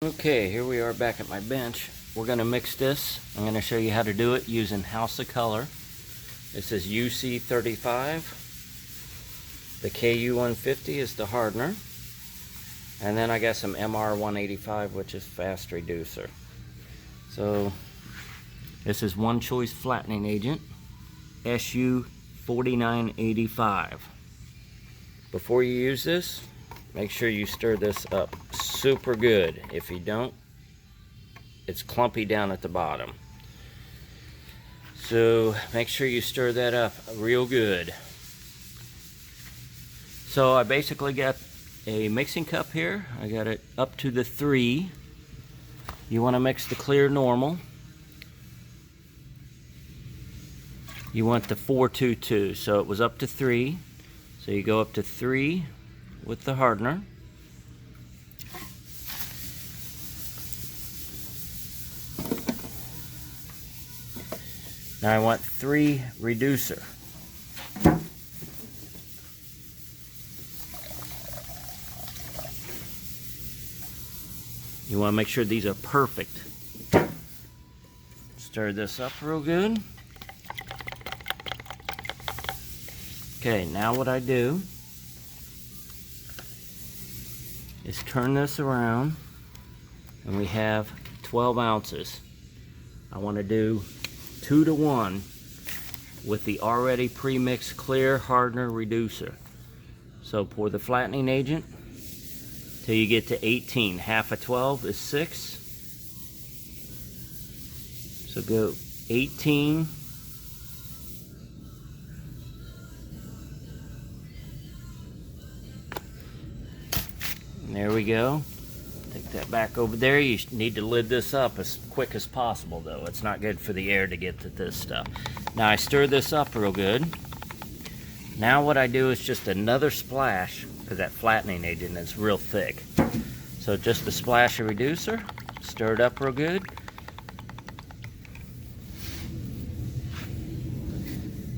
Okay, here we are back at my bench. We're going to mix this. I'm going to show you how to do it using House of Kolor. This is UC35. The KU150 is the hardener. And then I got some MR-185, which is fast reducer. So this is One Choice Flattening Agent, SU4985. Before you use this, make sure you stir this up super good. If you don't, it's clumpy down at the bottom. So make sure you stir that up real good. So I basically got a mixing cup here. I got it up to the 3. You want to mix the clear normal. You want the 422. So it was up to 3. So you go up to 3 with the hardener. Now I want 3 reducer. You want to make sure these are perfect. Stir this up real good. Okay, now what I do is turn this around, and we have 12 ounces. I want to do 2 to 1 with the already pre-mixed clear hardener reducer. So pour the flattening agent till you get to 18. Half of 12 is 6. So go 18. And there we go. Take that back over there. You need to lid this up as quick as possible, though. It's not good for the air to get to this stuff. Now I stir this up real good. Now what I do is just another splash, because that flattening agent is real thick. So just a splash of reducer, stir it up real good.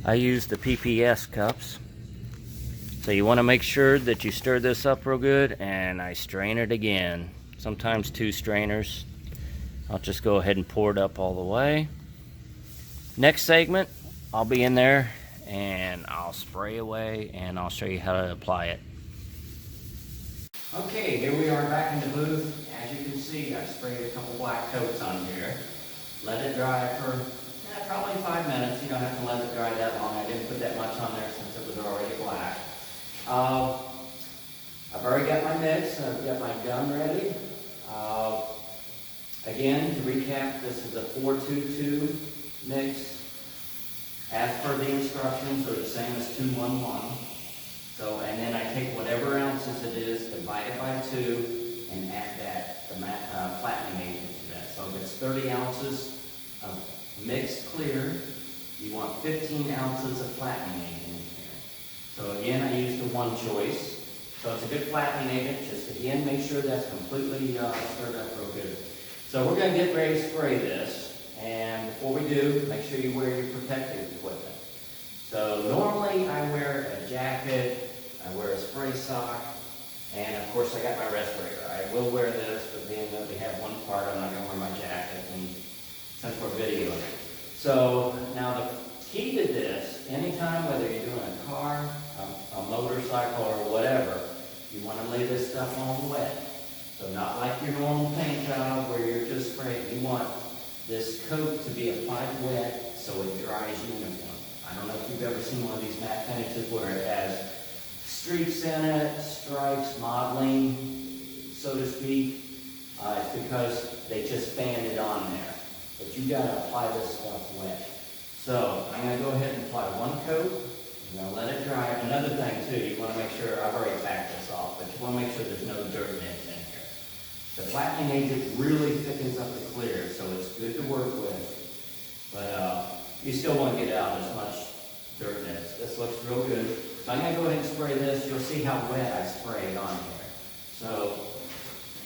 I use the PPS cups. So you want to make sure that you stir this up real good, and I strain it again. Sometimes 2 strainers. I'll just go ahead and pour it up all the way. Next segment, I'll be in there and I'll spray away and I'll show you how to apply it. Okay, here we are back in the booth. As you can see, I sprayed a couple black coats on here. Let it dry for probably 5 minutes. You don't have to let it dry that long. I didn't put that much on there since it was already black. I've already got my mix. I've got my gun ready. Again, to recap, this is a 422 mix. As per the instructions, they're the same as 211. So, and then I take whatever ounces it is, divide it by 2, and add that, the flattening agent to that. So if it's 30 ounces of mixed clear, you want 15 ounces of flattening agent in here. So again, I use the One Choice. So it's a good flattening agent. Just again, make sure that's completely stirred up real good. So we're going to get ready to spray this. And before we do, make sure you wear your protective equipment. So normally I wear a jacket, I wear a spray sock, and of course I got my respirator. I will wear this, but being that we have one part, I'm not going to wear my jacket and since we're videoing it. So now the key to this, anytime whether you're doing a car, a motorcycle, or whatever, you want to lay this stuff on wet. So not like your normal paint job where you're just spraying. You want this coat to be applied wet so it dries uniform. I don't know if you've ever seen one of these matte finishes where it has streaks in it, stripes, modeling, so to speak. It's because they just fanned it on there. But you got to apply this stuff wet. So I'm going to go ahead and apply one coat. I'm going to let it dry. Another thing too, you want to make sure, I've already packed this off, but you want to make sure there's no dirt nits in here. The flattening agent really thickens up the clear, so it's good to work with. But you still want to get out as much dirt nits. This looks real good. So I'm going to go ahead and spray this. You'll see how wet I sprayed on here. So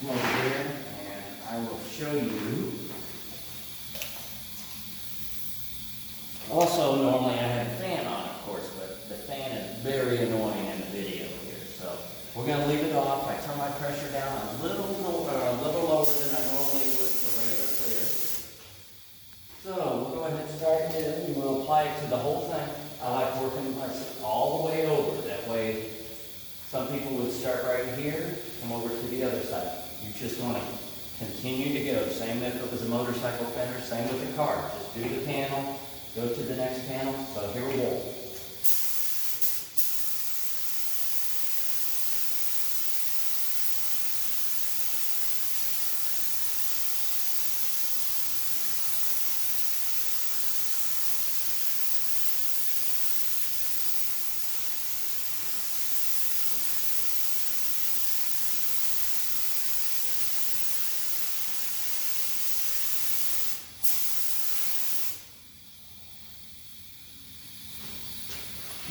come over here and I will show you. Also, normally I have a fan on, of course, but the fan is very annoying in the video here. So we're going to leave it off. I turn my pressure down a little lower than apply it to the whole thing. I like working all the way over. That way, some people would start right here, come over to the other side. You just want to continue to go. Same if it was a motorcycle fender, same with the car. Just do the panel, go to the next panel. So here we go.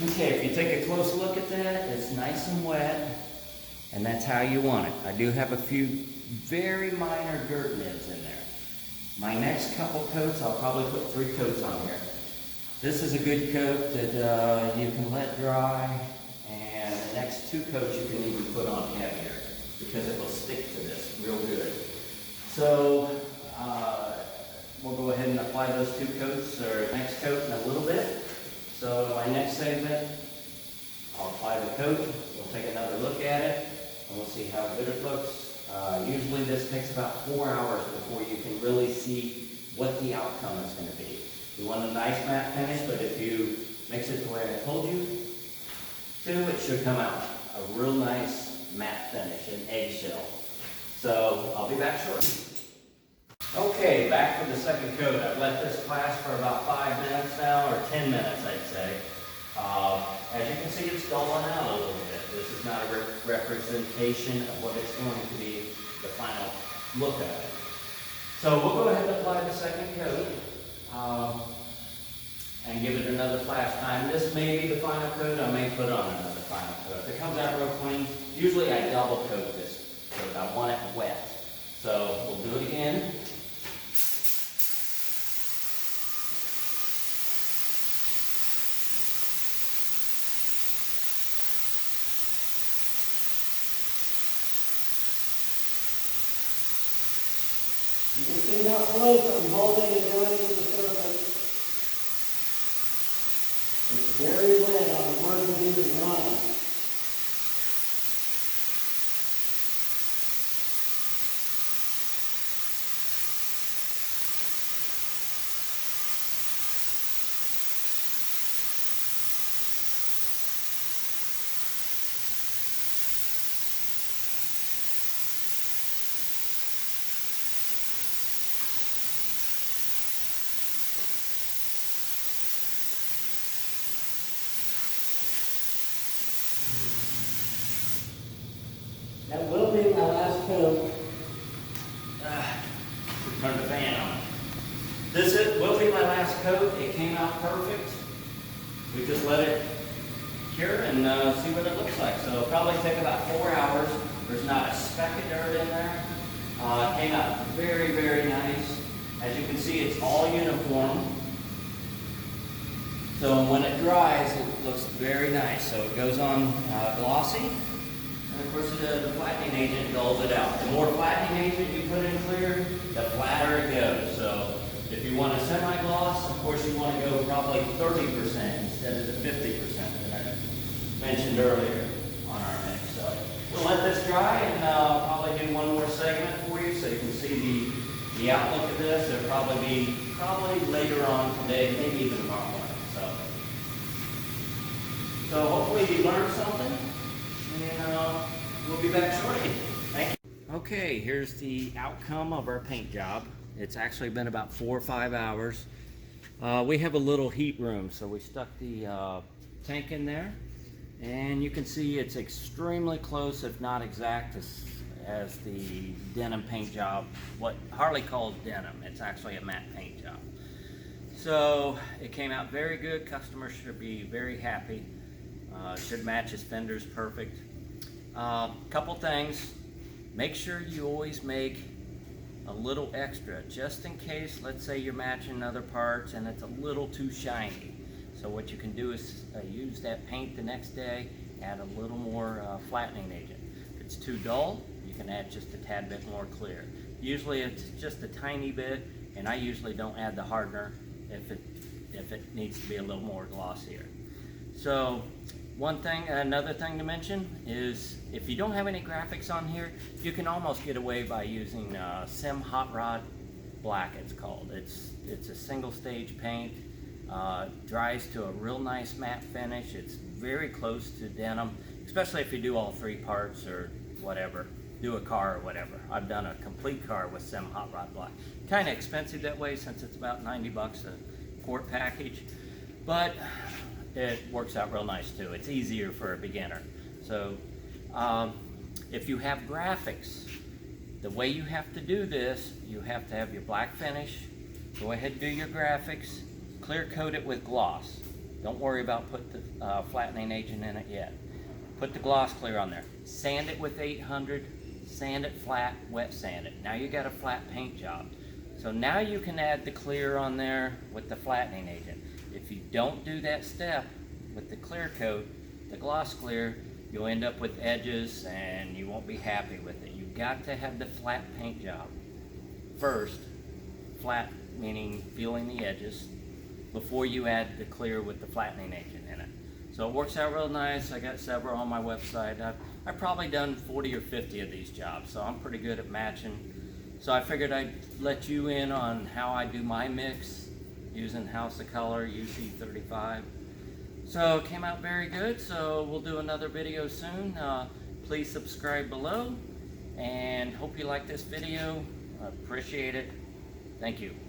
Okay, if you take a close look at that, it's nice and wet, and that's how you want it. I do have a few very minor dirt nibs in there. My next couple coats, I'll probably put 3 coats on here. This is a good coat that you can let dry, and the next 2 coats you can even put on heavier because it will stick to this real good. So we'll go ahead and apply those 2 coats, or next coat in a little bit. So in my next segment, I'll apply the coat, we'll take another look at it, and we'll see how good it looks. Usually this takes about 4 hours before you can really see what the outcome is going to be. You want a nice matte finish, but if you mix it the way I told you to, it should come out a real nice matte finish, an eggshell. So I'll be back shortly. Okay, back for the second coat. I've let this last for about 5 minutes now, or 10 minutes I'd say. As you can see, it's dulling out a little bit. This is not a representation of what it's going to be, the final look at it. So we'll go ahead and apply the second coat and give it another flash time. This may be the final coat. I may put on another final coat. If it comes out real clean, usually I double coat this coat. I want it wet. So we'll do it again. You can see how close I'm holding and joining with the surface. It's very wet on the verge of even running. That will be my last coat. Turn the fan on. Will be my last coat. It came out perfect. We just let it cure and see what it looks like. So it'll probably take about 4 hours. There's not a speck of dirt in there. It came out very, very nice. As you can see, it's all uniform. So when it dries, it looks very nice. So it goes on glossy. And of course, the flattening agent dulls it out. The more flattening agent you put in clear, the flatter it goes. So if you want a semi-gloss, of course you want to go probably 30% instead of the 50% that I mentioned earlier on our mix. So we'll let this dry, and I'll probably do one more segment for you so you can see the outlook of this. It'll probably be later on today, maybe even tomorrow morning. So hopefully you learned something. And we'll be back shortly. Thank you. Okay, here's the outcome of our paint job. It's actually been about 4 or 5 hours. We have a little heat room, so we stuck the tank in there. And you can see it's extremely close, if not exact, as the denim paint job. What Harley calls denim. It's actually a matte paint job. So it came out very good. Customers should be very happy. Should match his fenders perfect. Couple things. Make sure you always make a little extra, just in case, let's say you're matching other parts and it's a little too shiny. So what you can do is use that paint the next day, add a little more flattening agent. If it's too dull, you can add just a tad bit more clear. Usually it's just a tiny bit, and I usually don't add the hardener. if it needs to be a little more glossier. So another thing to mention is if you don't have any graphics on here, you can almost get away by using SEM Hot Rod Black, it's called. It's a single stage paint, dries to a real nice matte finish. It's very close to denim, especially if you do all 3 parts or whatever, do a car or whatever. I've done a complete car with SEM Hot Rod Black. Kind of expensive that way since it's about 90 bucks a quart package, but it works out real nice too. It's easier for a beginner. So if you have graphics, the way you have to do this, you have to have your black finish, go ahead and do your graphics, clear coat it with gloss. Don't worry about putting the flattening agent in it yet. Put the gloss clear on there. Sand it with 800, sand it flat, wet sand it. Now you got a flat paint job. So now you can add the clear on there with the flattening agent. If you don't do that step with the clear coat, the gloss clear, you'll end up with edges and you won't be happy with it. You've got to have the flat paint job first, flat meaning feeling the edges, before you add the clear with the flattening agent in it. So it works out real nice. I got several on my website. I've probably done 40 or 50 of these jobs, so I'm pretty good at matching. So I figured I'd let you in on how I do my mix using House of Kolor UC35. So it came out very good, so we'll do another video soon. Please subscribe below, and hope you like this video. I appreciate it. Thank you.